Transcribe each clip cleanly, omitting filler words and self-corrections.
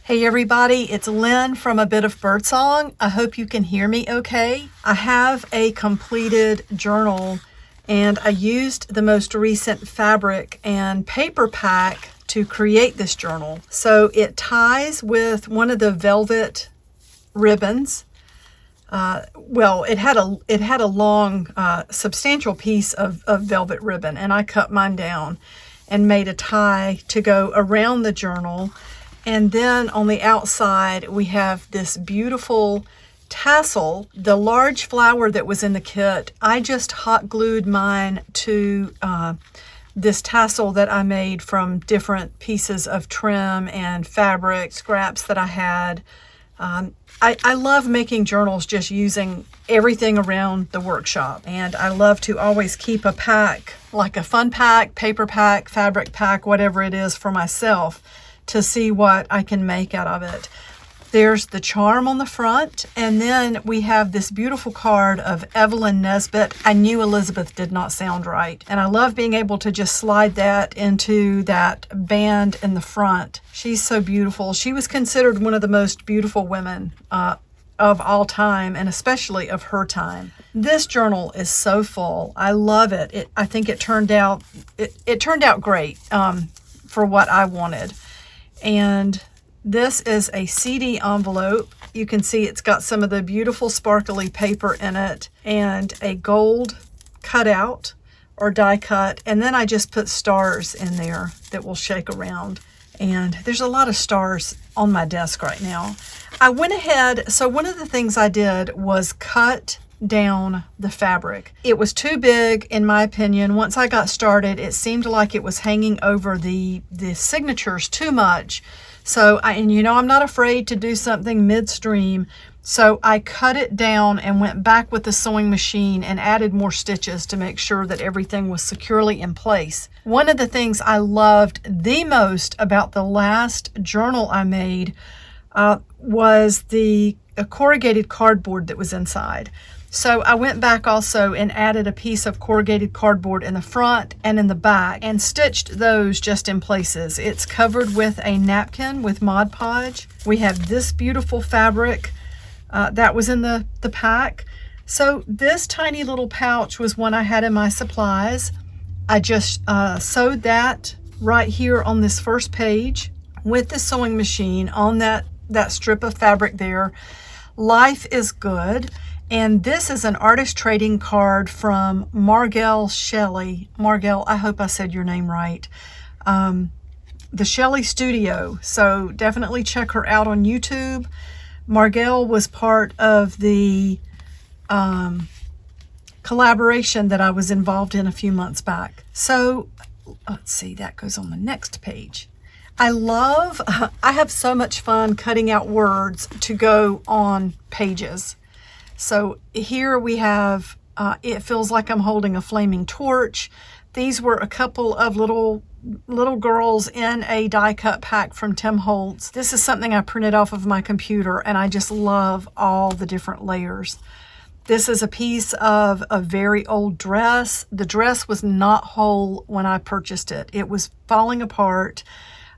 Hey everybody, it's Lynn from A Bit of Birdsong. I hope you can hear me okay. I have a completed journal and I used the most recent fabric and paper pack to create this journal. So it ties with one of the velvet ribbons. It had a long, substantial piece of velvet ribbon, and I cut mine down and made a tie to go around the journal. And then on the outside, we have this beautiful tassel. The large flower that was in the kit, I just hot glued mine to this tassel that I made from different pieces of trim and fabric scraps that I had. I love making journals just using everything around the workshop. And I love to always keep a pack, like a fun pack, paper pack, fabric pack, whatever it is for myself, to see what I can make out of it. There's the charm on the front, and then we have this beautiful card of Evelyn Nesbit. I knew Elizabeth did not sound right, and I love being able to just slide that into that band in the front. She's so beautiful. She was considered one of the most beautiful women of all time, and especially of her time. This journal is so full. I love it. I think it turned out great for what I wanted. And this is a CD envelope. You can see it's got some of the beautiful sparkly paper in it and a gold cutout or die cut. And then I just put stars in there that will shake around. And there's a lot of stars on my desk right now. I went ahead, so one of the things I did was cut down the fabric. It was too big, in my opinion. Once I got started, it seemed like it was hanging over the signatures too much. So, I'm not afraid to do something midstream. So I cut it down and went back with the sewing machine and added more stitches to make sure that everything was securely in place. One of the things I loved the most about the last journal I made was the corrugated cardboard that was inside. So I went back also and added a piece of corrugated cardboard in the front and in the back and stitched those just in places. It's covered with a napkin with Mod Podge. We have this beautiful fabric that was in the pack. So this tiny little pouch was one I had in my supplies. I just sewed that right here on this first page with the sewing machine on that strip of fabric there. Life is good. And this is an artist trading card from Margelle Shelley. Margelle, I hope I said your name right. The Shelley Studio. So definitely check her out on YouTube. Margelle was part of the collaboration that I was involved in a few months back. So let's see, that goes on the next page. I have so much fun cutting out words to go on pages. So here we have, it feels like I'm holding a flaming torch. These were a couple of little girls in a die cut pack from Tim Holtz. This is something I printed off of my computer, and I just love all the different layers. This is a piece of a very old dress. The dress was not whole when I purchased it. It was falling apart.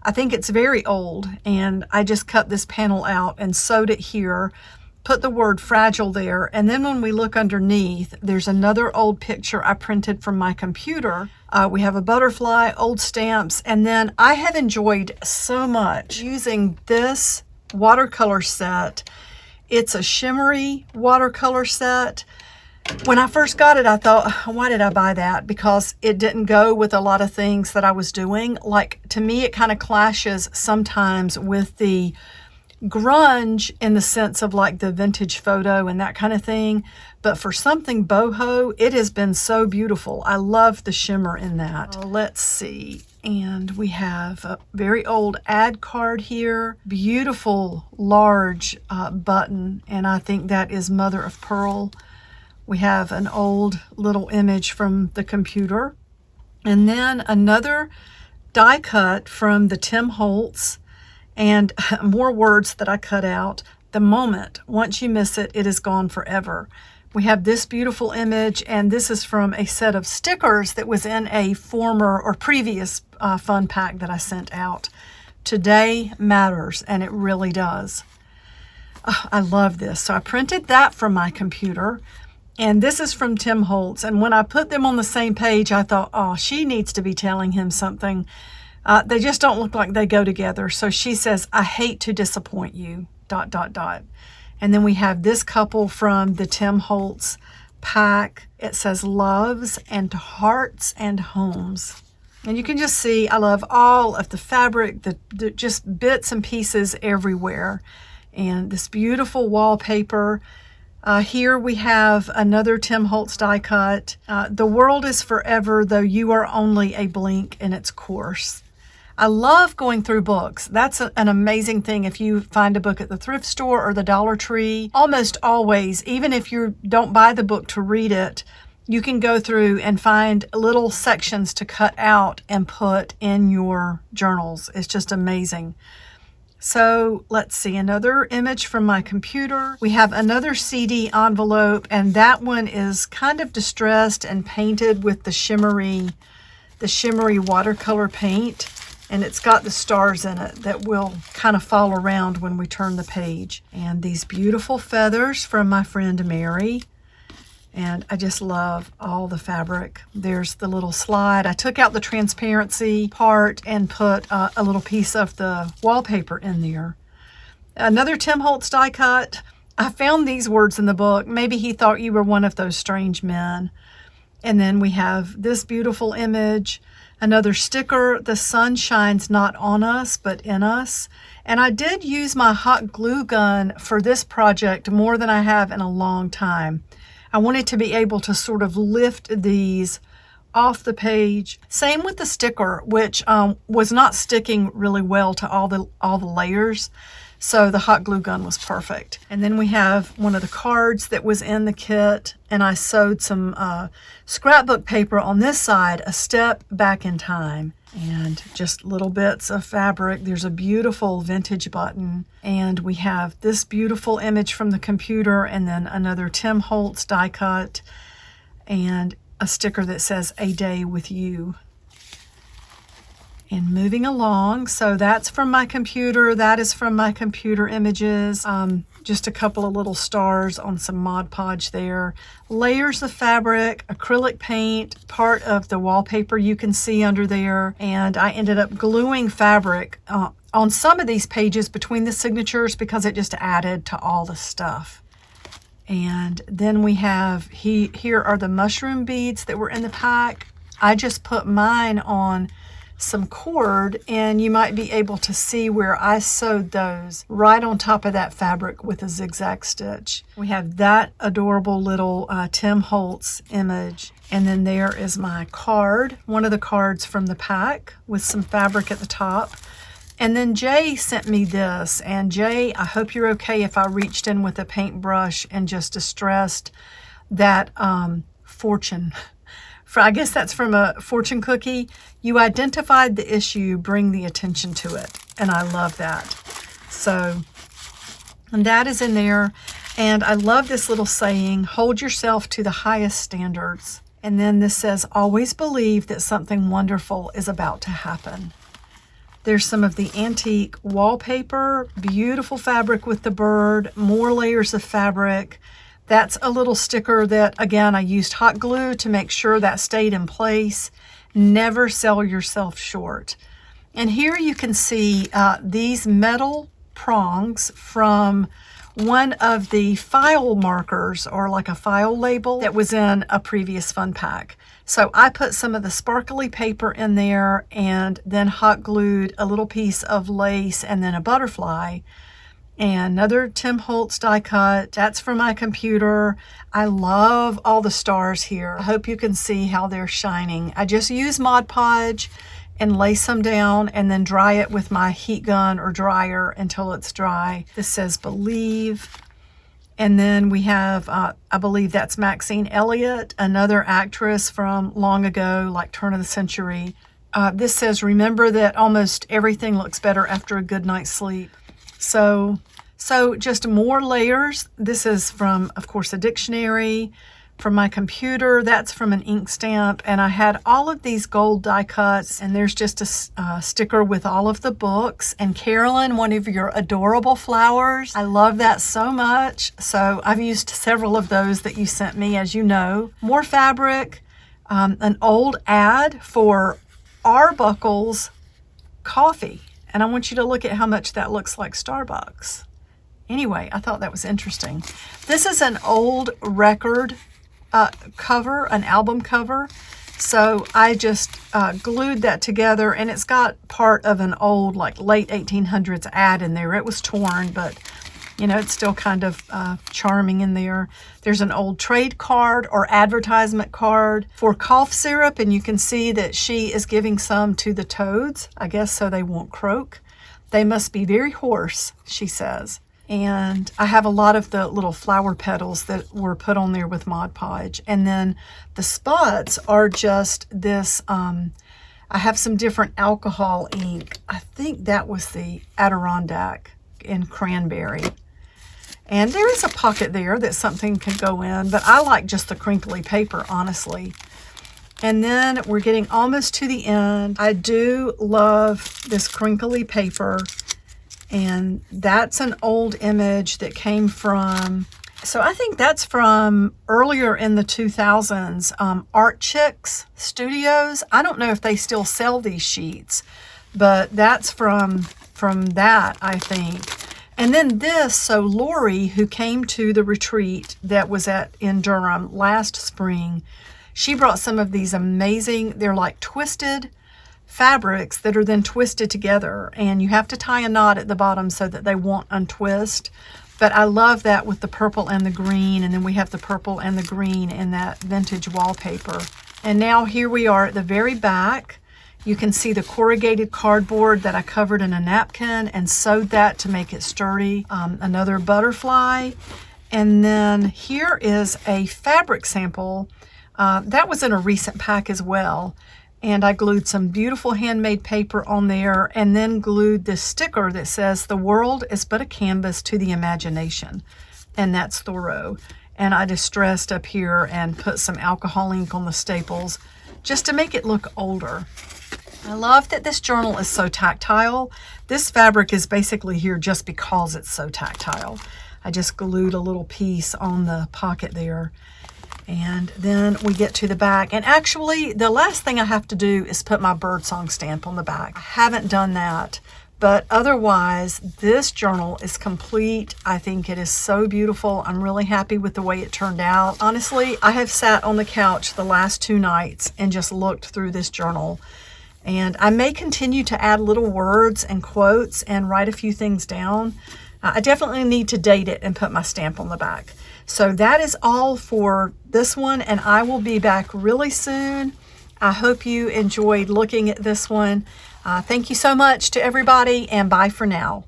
I think it's very old, and I just cut this panel out and sewed it here. Put the word fragile there, and then when we look underneath, there's another old picture I printed from my computer. We have a butterfly, old stamps, and then I have enjoyed so much using this watercolor set. It's a shimmery watercolor set. When I first got it, I thought, why did I buy that? Because it didn't go with a lot of things that I was doing. Like, to me, it kind of clashes sometimes with the grunge in the sense of like the vintage photo and that kind of thing. But for something boho, it has been so beautiful. I love the shimmer in that. Let's see. And we have a very old ad card here. Beautiful large button. And I think that is mother of pearl. We have an old little image from the computer. And then another die cut from the Tim Holtz. And more words that I cut out. The moment, once you miss it, it is gone forever. We have this beautiful image, and this is from a set of stickers that was in a former or previous fun pack that I sent out Today matters, and it really does. Oh, I love this. So I printed that from my computer, and this is from Tim Holtz. And when I put them on the same page, I thought, oh, she needs to be telling him something. They just don't look like they go together. So she says, I hate to disappoint you, ... And then we have this couple from the Tim Holtz pack. It says loves and hearts and homes. And you can just see, I love all of the fabric, the just bits and pieces everywhere. And this beautiful wallpaper. Here we have another Tim Holtz die cut. The world is forever, though you are only a blink in its course. I love going through books. That's an amazing thing. If you find a book at the thrift store or the Dollar Tree, almost always, even if you don't buy the book to read it, you can go through and find little sections to cut out and put in your journals. It's just amazing. So let's see, another image from my computer. We have another CD envelope, and that one is kind of distressed and painted with the shimmery watercolor paint. And it's got the stars in it that will kind of fall around when we turn the page. And these beautiful feathers from my friend Mary. And I just love all the fabric. There's the little slide. I took out the transparency part and put a little piece of the wallpaper in there. Another Tim Holtz die cut. I found these words in the book. Maybe he thought you were one of those strange men. And then we have this beautiful image. Another sticker, the sun shines not on us, but in us. And I did use my hot glue gun for this project more than I have in a long time. I wanted to be able to sort of lift these off the page. Same with the sticker, which was not sticking really well to all the layers. So the hot glue gun was perfect. And then we have one of the cards that was in the kit, and I sewed some scrapbook paper on this side, a step back in time, and just little bits of fabric. There's a beautiful vintage button, and we have this beautiful image from the computer, and then another Tim Holtz die cut, and a sticker that says "A Day with You." And moving along, so that's from my computer. That is from my computer images. Just a couple of little stars on some Mod Podge there. Layers of fabric, acrylic paint, part of the wallpaper you can see under there. And I ended up gluing fabric on some of these pages between the signatures because it just added to all the stuff. And then we have, here are the mushroom beads that were in the pack. I just put mine on some cord, and you might be able to see where I sewed those right on top of that fabric with a zigzag stitch. We have that adorable little Tim Holtz image, and then there is my card, one of the cards from the pack with some fabric at the top. And then Jay sent me this, and Jay, I hope you're okay if I reached in with a paintbrush and just distressed that fortune. I guess that's from a fortune cookie. You identified the issue, bring the attention to it. And I love that. So, and that is in there. And I love this little saying, hold yourself to the highest standards. And then this says, always believe that something wonderful is about to happen. There's some of the antique wallpaper, beautiful fabric with the bird, more layers of fabric. That's a little sticker that, again, I used hot glue to make sure that stayed in place. Never sell yourself short. And here you can see these metal prongs from one of the file markers, or like a file label that was in a previous fun pack. So I put some of the sparkly paper in there and then hot glued a little piece of lace and then a butterfly. And another Tim Holtz die cut. That's from my computer. I love all the stars here. I hope you can see how they're shining. I just use Mod Podge and lace them down and then dry it with my heat gun or dryer until it's dry. This says believe. And then we have, I believe that's Maxine Elliott, another actress from long ago, like turn of the century. This says, remember that almost everything looks better after a good night's sleep. So just more layers. This is from, of course, a dictionary. from my computer. That's from an ink stamp. And I had all of these gold die cuts, and there's just a sticker with all of the books. And Carolyn, one of your adorable flowers. I love that so much. So I've used several of those that you sent me, as you know. More fabric, an old ad for Arbuckle's coffee. And I want you to look at how much that looks like Starbucks. Anyway, I thought that was interesting. This is an old record cover, an album cover. So I just glued that together, and it's got part of an old, like late 1800s ad in there. It was torn, but you know, it's still kind of charming in there. There's an old trade card or advertisement card for cough syrup, and you can see that she is giving some to the toads, I guess so they won't croak. They must be very hoarse, she says. And I have a lot of the little flower petals that were put on there with Mod Podge. And then the spots are just this, I have some different alcohol ink. I think that was the Adirondack in cranberry. And there is a pocket there that something can go in, but I like just the crinkly paper, honestly. And then we're getting almost to the end. I do love this crinkly paper, and that's an old image that came from, so I think that's from earlier in the 2000s, Art Chicks Studios. I don't know if they still sell these sheets, but that's from that, I think. And then this, so Lori, who came to the retreat that was in Durham last spring, she brought some of these amazing, they're like twisted fabrics that are then twisted together, and you have to tie a knot at the bottom so that they won't untwist. But I love that with the purple and the green, and then we have the purple and the green in that vintage wallpaper. And now here we are at the very back. You can see the corrugated cardboard that I covered in a napkin and sewed that to make it sturdy. Another butterfly. And then here is a fabric sample. That was in a recent pack as well. And I glued some beautiful handmade paper on there, and then glued this sticker that says, "The world is but a canvas to the imagination." And that's Thoreau. And I distressed up here and put some alcohol ink on the staples just to make it look older. I love that this journal is so tactile. This fabric is basically here just because it's so tactile. I just glued a little piece on the pocket there. And then we get to the back. And actually, the last thing I have to do is put my birdsong stamp on the back. I haven't done that. But otherwise, this journal is complete. I think it is so beautiful. I'm really happy with the way it turned out. Honestly, I have sat on the couch the last 2 nights and just looked through this journal. And I may continue to add little words and quotes and write a few things down. I definitely need to date it and put my stamp on the back. So that is all for this one, and I will be back really soon. I hope you enjoyed looking at this one. Thank you so much to everybody, and bye for now.